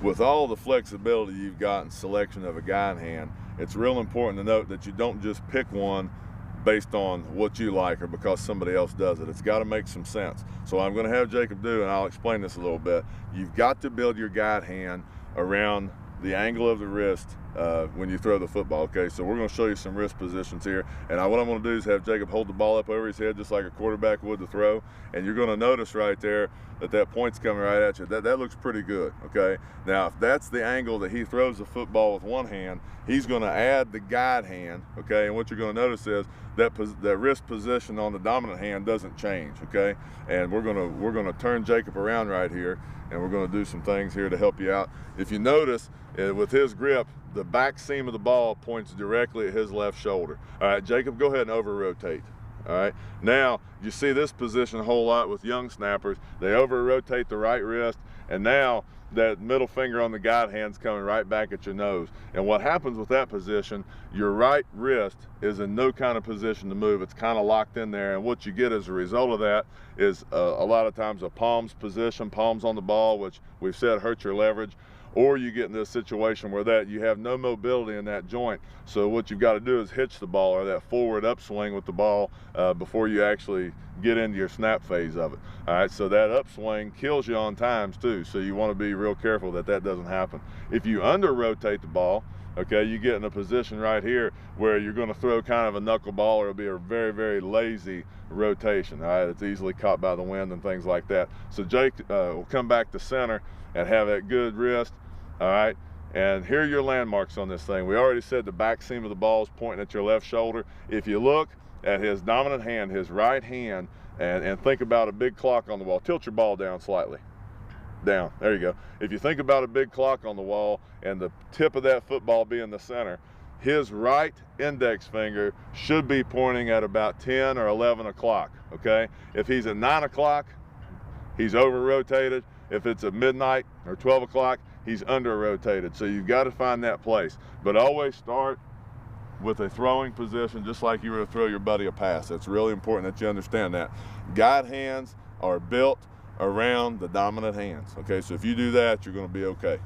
with all the flexibility you've got in selection of a guide hand, it's real important to note that you don't just pick one based on what you like or because somebody else does it. It's got to make some sense. So I'm going to have Jacob do, and I'll explain this a little bit. You've got to build your guide hand around the angle of the wrist when you throw the football. Okay, so we're going to show you some wrist positions here, and what I'm going to do is have Jacob hold the ball up over his head just like a quarterback would to throw, and you're going to notice right there that point's coming right at you. That looks pretty good. Okay, now if that's the angle that he throws the football with one hand, he's going to add the guide hand. Okay, and what you're going to notice is that wrist position on the dominant hand doesn't change. Okay, and we're going to turn Jacob around right here, and we're going to do some things here to help you out. If you notice, with his grip, the back seam of the ball points directly at his left shoulder. All right, Jacob, go ahead and over-rotate. All right, now you see this position a whole lot with young snappers. They over-rotate the right wrist, and now that middle finger on the guide hand's coming right back at your nose. And what happens with that position, your right wrist is in no kind of position to move. It's kind of locked in there, and what you get as a result of that is a lot of times a palms position, palms on the ball, which we've said hurts your leverage. Or you get in this situation where you have no mobility in that joint. So what you've got to do is hitch the ball, or that forward upswing with the ball before you actually get into your snap phase of it. All right, so that upswing kills you on times too. So you want to be real careful that doesn't happen. If you under rotate the ball, okay, you get in a position right here where you're going to throw kind of a knuckleball, or it'll be a very, very lazy rotation. All right, it's easily caught by the wind and things like that. So Jake will come back to center and have that good wrist. All right, and here are your landmarks on this thing. We already said the back seam of the ball is pointing at your left shoulder. If you look at his dominant hand, his right hand, and think about a big clock on the wall, tilt your ball down slightly. Down, there you go. If you think about a big clock on the wall and the tip of that football being the center, his right index finger should be pointing at about 10 or 11 o'clock, okay? If he's at 9 o'clock, he's over-rotated. If it's at midnight or 12 o'clock, he's under-rotated. So you've got to find that place. But always start with a throwing position just like you were to throw your buddy a pass. It's really important that you understand that. Guide hands are built around the dominant hands, okay? So if you do that, you're going to be okay.